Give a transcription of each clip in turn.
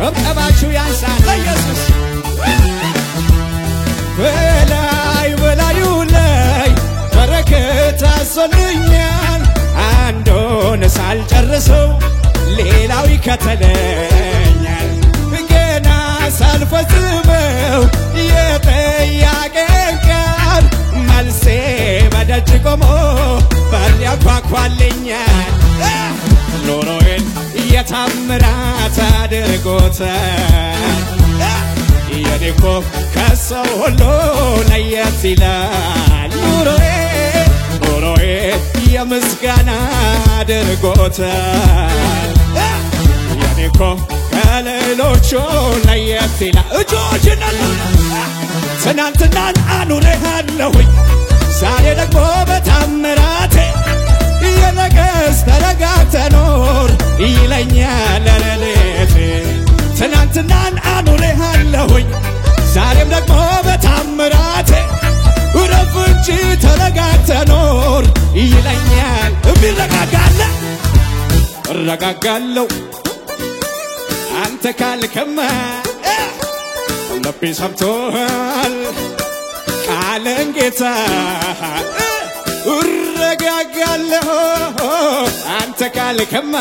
ጭብጨባችሁ ያንሳል ለኢየሱስ በላዩ ላይ በረከት አዞልኛል አንዱን ሳልጨርሰው ሌላው ይከተለኛል ገና ሳልፈጽመው የጠያቄን ቃል መልሴ በደጅ ቆሞ በር ያንኳኳልኛል ኑሮዬን የታምራት አድርጎታል የኔኮ ከሰው ሁሉ ለየት ይላል ኑሮዬ የምስጋና አድርጎታል የኔኮ ከሌሎቹ ለየት ይላል እጆችን ትናንትናን አኑሬሃለሁኝ ዛሬ ደግሞ በታምራቴ የነገስ ተረጋግተህ ኖር ይለኛል ሌሊቴ ትናንትናን አኑሬሃለሁኝ ዛሬም ደግሞ በታምራቴ እረፍ እንጂ ተረጋግተህ ኖር ይለኛል እሚረጋጋለ እረጋጋለሁ አንተ ካልከማ ልቤ ሰምቶሃል ቃልን ጌታ እረጋጋለሁ አንተ ካልከማ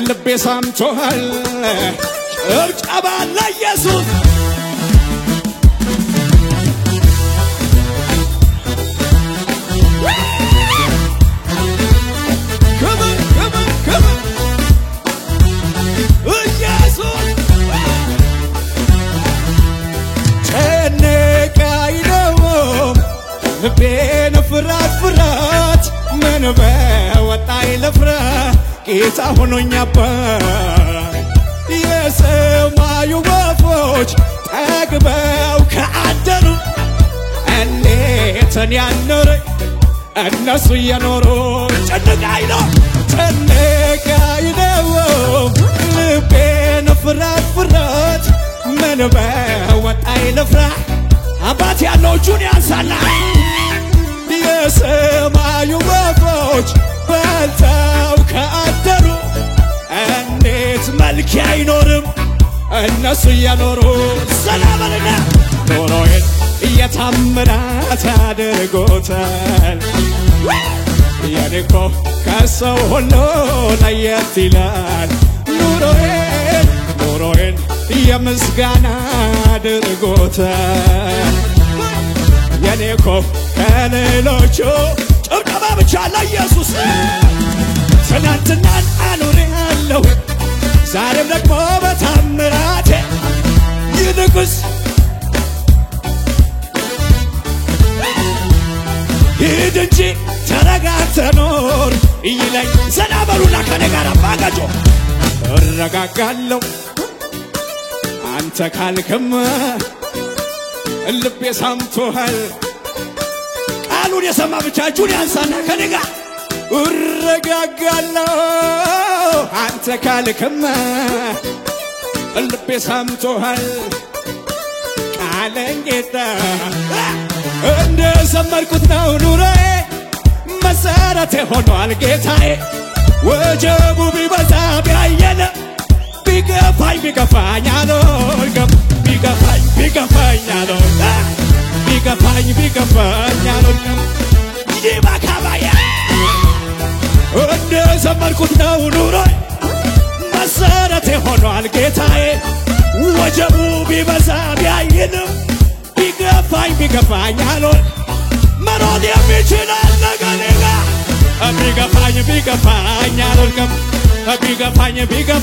ልቤ ሰምቶሃል ጭብጨባ ለኢየሱስ ልቤን ፍራት ምን በወጣኝ ልፍራ ጌታ ሆኖኝ አባት የሰማዩ ወፎች ጠግበው ከአደሩ እንዴትን ያኖረኝ እነሱ እየኖሩ ጨነቃኝ ነው ልቤን ፍራት ምን በወጣኝ ልፍራ አባት ያለው እጁን ያንሳላ የሰማዩ ወፎች በልተው ከአደሩ እንዴት መልክ አይኖርም እነሱ እየኖሩ ሰላምና ኑሮዬን የታምራት አድርጎታል የኔኮ ከሰው ሁሉ ለየት ይላል ኑሮዬን የምስጋና አድርጎታል የኔኮ ከሌሎቹ ጭብጨባ ብቻ ለኢየሱስ ትናንትናን አኑሬሃለሁ ዛሬም ደግሞ በታምራቴ ይልቅስ ሂድ እንጂ ተረጋግተህ ኖር ይለኝ ዘና በሉና ከኔ ጋር አባጋጆ እረጋጋለሁ አንተ ካልክማ ልቤ ሰምቶሃል ቃሉን የሰማ ብቻ እጁን ያንሳና ከኔ ጋር እረጋጋለሁ አንተ ካልክማ ልቤ ሰምቶሃል ቃልን ጌታ እንደ ዘመርኩት ነው ኑሮዬ መሰረቴ ሆኗል ጌታዬ ወጀቡ ቢበዛ ቢያየለ ቢገፋኝ አልወድቅም ቢገፋኝ አልወድቅም ይባካባያ እንደ ዘመርኩት ነው ኑሮዬ መሰረቴ ሆኗል ጌታዬ ወጀቡ ቢበዛ ቢያየንም ቢገፋኝ አልወድቅም መሮጥ የሚችላል ነገኔጋ ቢገፋኝ አልወድቅም ቢገፋኝ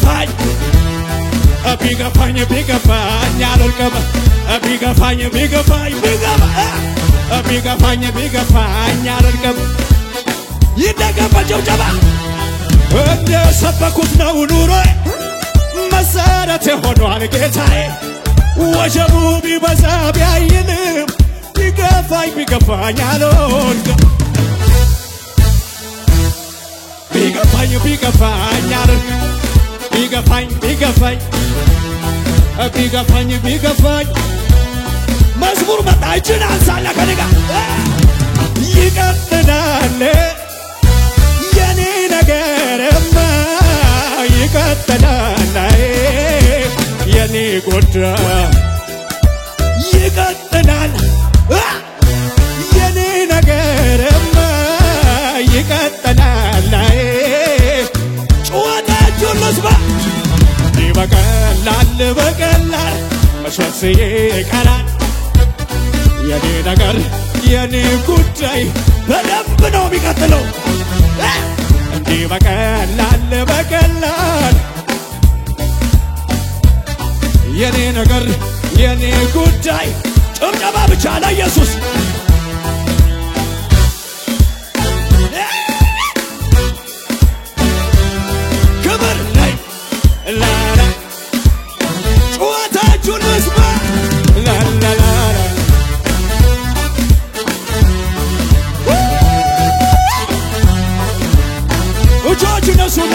አልወድቅም ቢገፋኝ አልወድቅም ይደገም በጭብጨባ እንደ ሰበኩት ነው ኑሮዬ መሰረቴ ሆኗል ጌታዬ ወጀቡ ቢበዛ ቢያይልም ቢገፋኝ አልወድቅም ቢገፋኝ አልወድቅም ቢገፋኝ መዝሙር መጣ እጅን አንሳና ከኔጋ ይቀጥላል የኔ ነገርማ ይቀጥላል ጉዳይ ይቀጥላል የኔ ነገርማ ይቀጥላል ጩኸታችሁን ልስማ በቀላል መሸሽ ይቀራል የኔ ነገር የኔ ጉዳይ በደንብ ነው የሚቀጥለው እንዲህ በቀላል የኔ ነገር የኔ ጉዳይ ጭብጨባ ብቻ ለኢየሱስ ክብር ላይ ላላ ጩኸታችሁን ልስማ ላላላ እጆቹ ነሱና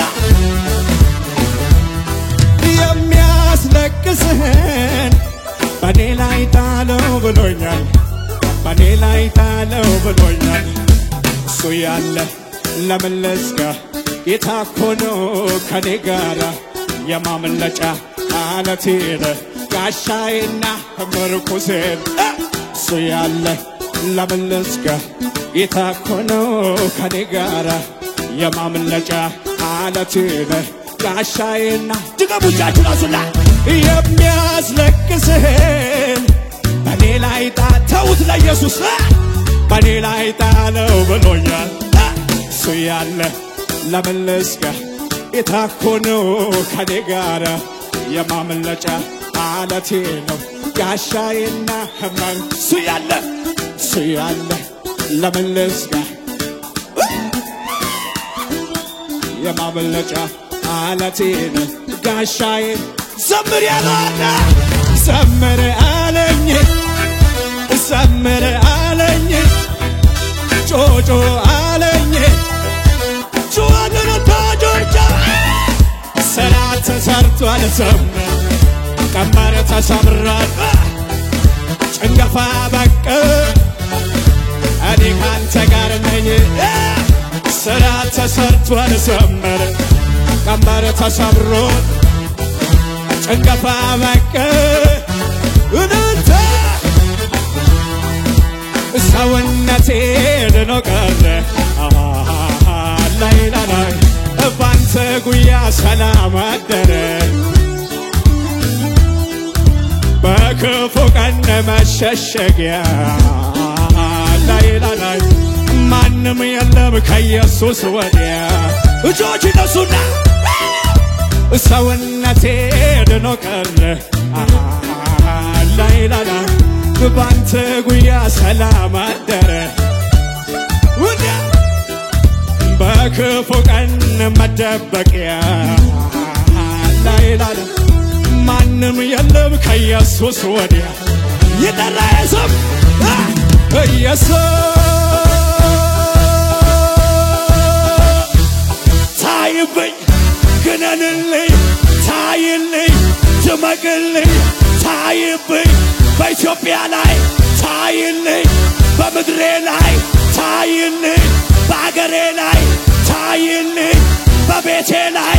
የሚያስለቅስህን በኔ ላይ ጣለው ብሎኛል በኔ ላይ ጣለው ብሎኛል እሱ ያለ ለምን ልስጋ ጌታ እኮ ነው ከኔ ጋራ የማምለጫ አለቴ ጋሻዬና ምርኩሴ እሱ ያለ ለምን ልስጋ ጌታ እኮ ነው ከኔ ጋራ የማምለጫ አለቴ ጋሻዬና ድገሙጃችሁ አሱላ የሚያስለቅስህን በኔ ላይ ተውት ለኢየሱስ በኔ ላይ ጣለው ብሎኛል እሱ ያለ ለምን ልስጋ ጌታ እኮ ነው ከኔ ጋራ የማምለጫ አለቴ ነው ጋሻዬና ሕማም እሱ ያለ ለምን ልስጋ የማምለጫ አለቴ ነው ጋሻዬ ዘምር ያለና ዘምር አለኝ ጮጮ አለኝ ጩኸትን ታጆርቻ ስራ ተሰርቷል ዘምር ቀንበር ተሰብሯል ጭንገፋ በቃ እኔ ካንተ ጋር ነኝ ስራ ተሰርቷል ዘምር ቀንበር ተሰብሯል ጭንገፋ በቃ እናንተ ሰውነቴ ድኖ ቀረ ላይ ባንተ ጉያ ሰላም አደረ በክፉ ቀን መሸሸጊያ ላይ ማንም የለም ከኢየሱስ ወዲያ እጆች ነሱና ሰውነቴ ድኖ ቀረ ላይ ባንተ ጉያ ሰላም አደረ በክፉ ቀን መደበቂያ ላይ ማንም የለም ከኢየሱስ ወዲያ የጠራ የሰም ኢየሱስ ታይብኝ ግነንልኝ ታይልኝ ድመቅልኝ ታይብኝ በኢትዮጵያ ላይ ታይልኝ በምድሬ ላይ ታይልኝ በአገሬ ላይ ታይልኝ በቤቴ ላይ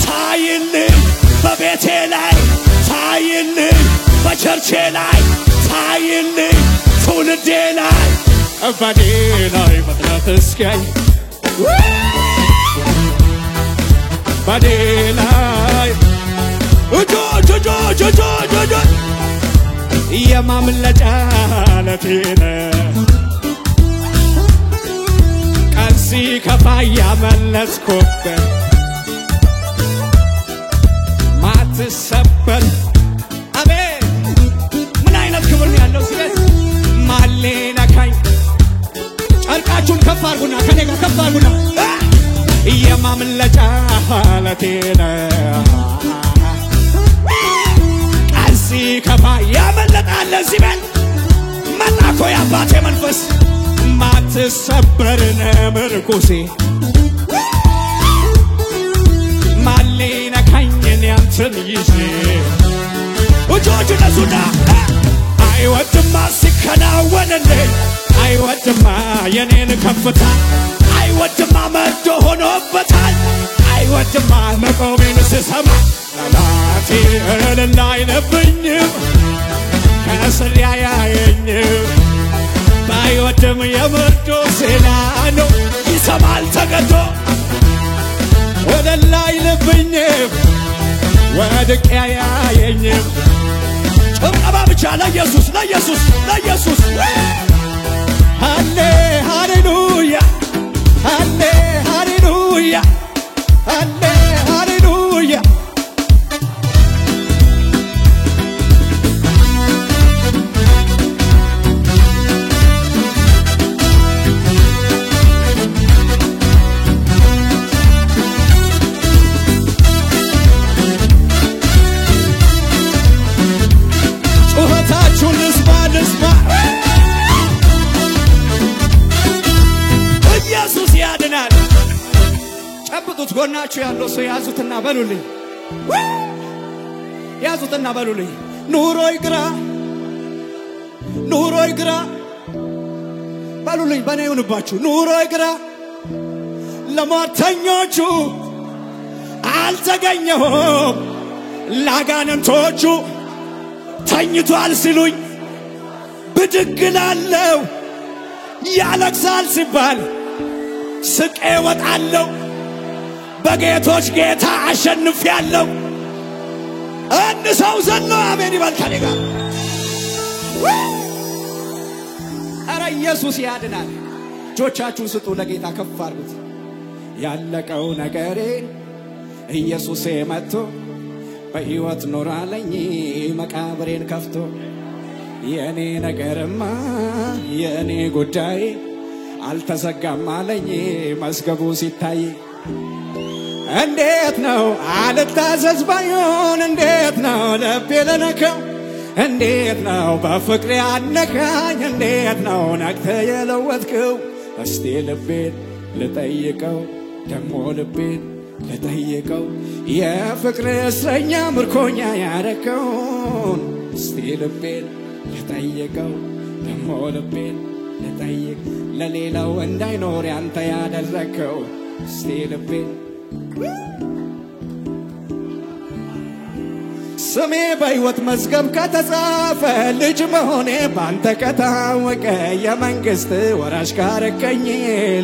ታይልኝ በቤቴ ላይ ታይልኝ በቸርቼ ላይ ታይልኝ ትውልዴ ላይ በኔ ላይ መጥራት እስኪያይ በኔ ላይ እጆች የማምለጫ አለቴ ቀን ሲከፋ ያመለጥኩበት ማትሰበር አቤት ምን አይነት ክብር ነው ያለው ስለዚህ ማሌነካኝ ጨርቃችሁን ከፍ አድርጉና ከኔ ጋር ከፍ አድርጉና የማምለጫ አለቴ ቀን ሲከፋ ያመለጣል ሲበል መጣኮ የአባቴ መንፈስ ማትሰበር ምርኩሴ ማሌነካኝን ያንተን ይዤ እጆች ነሱና አይወድማ ሲከናወንልኝ አይወድማ የኔን ከፍታ አይወድማ መርዶ ሆኖበታል ባይወድማ መቆሜን ስሰማ ጠላቴ እልል አይለብኝም ከስር ያያየኝም ባይወድም የመርዶ ዜና ነው ይሰማል ተገዶ እልል አይለብኝም ወድቄ ያያየኝም ጭብጨባ ብቻ ለኢየሱስ ለኢየሱስ ለኢየሱስ ሃሌ ሃሌሉያ ሃሌ ሃሌሉያ ሃሌ ሃሌሉያ ጩኸታችሁን ልስማ ልስማ ኢየሱስ ያድናል ጨብጡት ጎናችሁ ያለው ሰው ያዙትና በሉልኝ ያዙትና በሉልኝ ኑሮ ይግራ በሉልኝ በኔ ይሁንባችሁ ኑሮ ይግራ ለሟርተኞቹ አልተገኘሁም ላጋንንቶቹ ተኝቷል ሲሉኝ ብድግ እላለሁ ያለቅሳል ሲባል ስቄ ወጣለሁ በጌቶች ጌታ አሸንፌያለሁ አንድ ሰው ዘሎ አሜን ይበል ከኔ ጋር ኧረ ኢየሱስ ያድናል እጆቻችሁን ስጡ ለጌታ ከፍ አድርጉት ያለቀው ነገሬ ኢየሱስ መጥቶ በሕይወት ኖራለኝ መቃብሬን ከፍቶ የኔ ነገርማ የኔ ጉዳይ አልተዘጋም አለኝ መስገቡ ሲታይ እንዴት ነው አልታዘዝ ባይሆን እንዴት ነው ልቤ ለነካው እንዴት ነው በፍቅሬ አነካኝ እንዴት ነው ነግተህ የለወጥከው እስቲ ልቤን ልጠይቀው ደሞ ልቤን ልጠይቀው የፍቅር እስረኛ ምርኮኛ ያረከውን እስቲ ልቤን ልጠይቀው ደሞ ልቤን ልጠይቅ ለሌላው እንዳይኖር ያንተ ያደረከው እስቲ ልቤን ስሜ በሕይወት መዝገብ ከተጻፈ ልጅ መሆኔ ባንተ ከታወቀ የመንግሥት ወራሽ ካረከኝ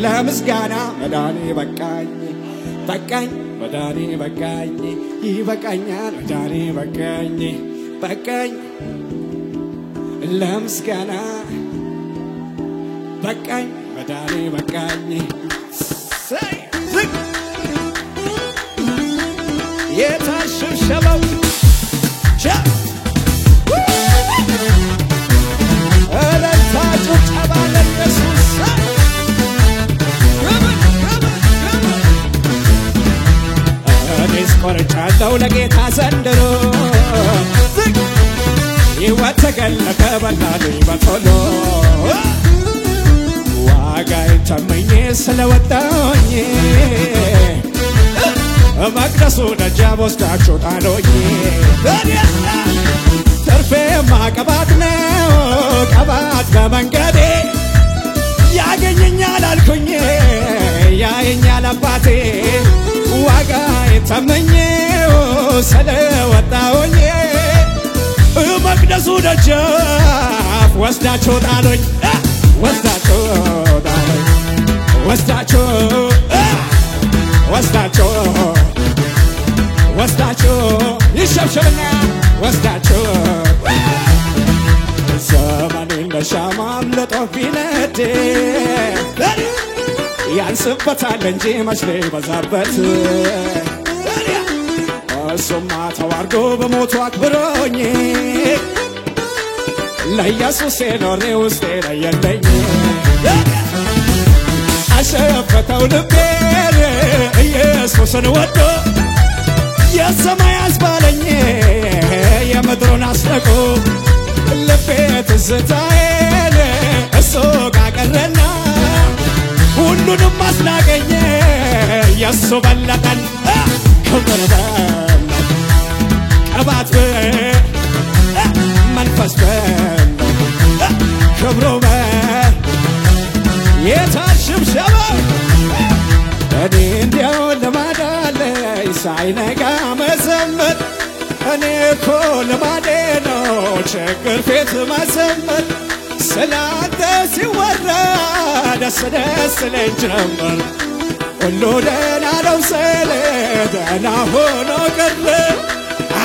ለምስጋና መዳኔ በቃኝ በቃኝ መዳኔ በቃኝ ይበቃኛል መዳኔ በቃኝ በቃኝ ለምስጋና በቃኝ መዳኔ በቃኝ የታሽብሸበው እልልታችሁ ጨባ ለኢየሱስ እኔስ ቆርጫለሁ ለጌታ ዘንድሮ ሕይወት ተገለጠ በላልኝ በቶሎ ዋጋዬን ተመኜ ስለወጣሁኝ መቅደሱ ደጃፍ ወስዳችሁ ጣሉኝ ትርፌማ ቅባት ነው ቅባት በመንገዴ ያገኘኛል አልኩኝ ያየኛል አባቴ ዋጋዬን ተመኜው ስለወጣሁኝ መቅደሱ ደጃፍ ወስዳችሁ ጣሉኝ ወስዳችሁ ጣሉኝ ወስዳችሁ ወስዳችሁ ወስዳችሁ ይሸብሸብና ወስዳችሁ ዘመኔን ለሻማ አምልጦ ቢነድ ያንስበታል እንጂ መስሌ በዛበት እሱማ ተዋርዶ በሞቱ አክብሮኝ ለኢየሱስ ኖሬ ውስጤ ለየለኝ አሸፈተው ልቤን ኢየሱስን ወዶ የሰማይ አስባለኝ የምድሩን አስረቆ ልቤ ትዝታዬን እሱ ጋር ቀረና ሁሉንም አስናቀኝ የእሱ በለጠን ክብር ቅባት መንፈስ ክብሩ የታሽብሸበ እኔ እንዲያው ልማድ አለኝ ሳይነጋ መዘመር እኔ እኮ ልማዴ ነው ችግር ፊት መዘመር ስላንተ ሲወራ ደስ ደስ ይለኝ ጀመር ሁሉ ደህና ነው ስል ደህና ሆኖ ቀረ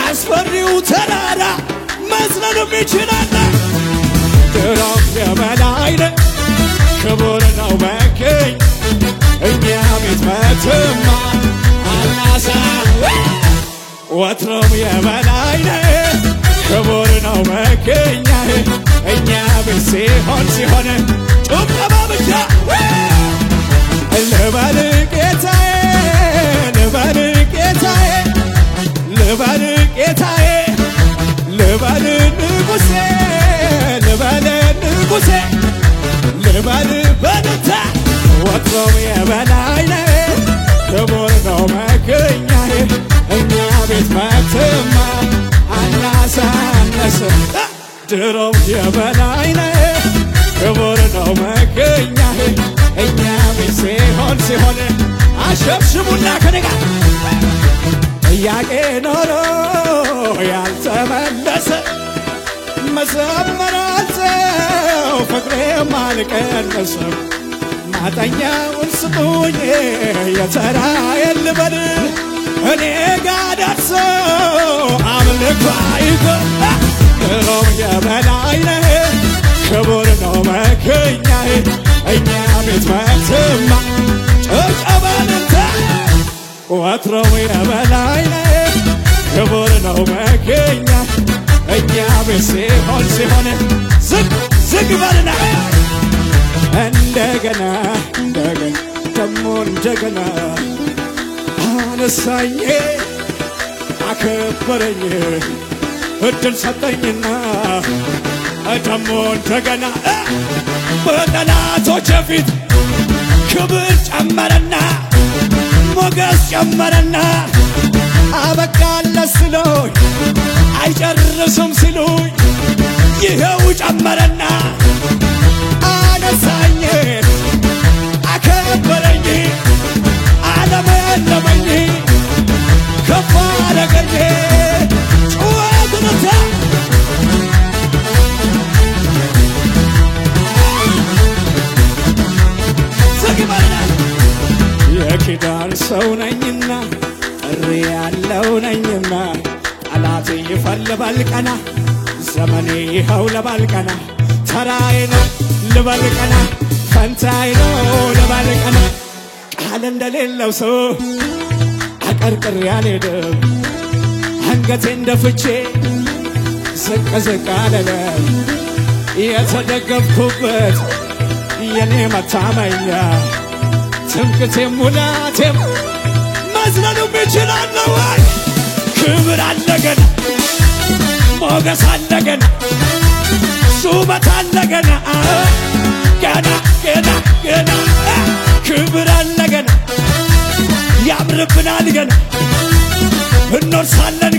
አስፈሪው ተራራ መዝለሉም ይችላል ድሮም የበላይ ነህ ክቡር ነው መገኝ እኛ ቤት መትማ አናሳ ወትሮም የበላይ ነህ ክቡር ነው መገኛ እኛ ቤት ሲሆን ጭብጨባ ብቻ ልበል ጌታዬ ልበል ጌታዬ ልበል ጌታዬ ልበል ንጉሴ ልበል ንጉሴ ልበል በልታ ወትሮም የበላይ ነህ ክቡር ነው መገኛዬ እኛ ቤት መትማ አናሳነስም ድሮም የበላይ ነህ ክቡር ነው መገኛዬ እኛ ቤት ሲሆን አሸብሽቡና ከነጋ ጥያቄ ኖሮ ያልተመለሰ መዘመር አልዘው ፍቅሬም አልቀነሰም ማጠኛውን ስጡኝ የተራዬን ልበል እኔ ጋ ደርሶ አምልኮ አይቀር ድሮም የበላይ ነህ ክቡር ነው መገኛዬ እኛ ቤት መትማ ጭብጨባንታ ወትሮም የበላይ ነህ ክቡር ነው መገኛ እኛ ቤት ሲሆን ዝግ በልና እንደገና ደሞ እንደገና አነሳኝ አከበረኝ እድል ሰጠኝና ደሞ እንደገና በጠላቶቼ ፊት ክብር ጨመረና ሞገስ ጨመረና አበቃለት ስሎኝ አይጨርስም ሲሉኝ ይኸው ጨመረና አነሳኝ አከበረኝ አለመለመኝ ከፍ አደረገኝ ጩኸትንታ የኪዳን ሰው ነኝና ጥሪ ያለው ነኝና ጠላቴ ይፈልባል ቀና ዘመኔ ይኸው ልበል ቀና ተራዬ ነው ልበል ቀና ፈንታዬ ነው ልበል ቀና ቃል እንደሌለው ሰው አቀርቅሬ አልሄድም አንገቴን ደፍቼ ዝቅ አልልም የተደገፍኩበት የኔ መታመኛ ትምክቴም ሙላቴም መዝለሉም ይችላለሁ ወይ ክብር አለ ገና ሞገስ አለ ገና ሹመት አለ ገና ገና ክብር አለ ገና ያምርብናል ገና እንወርሳለን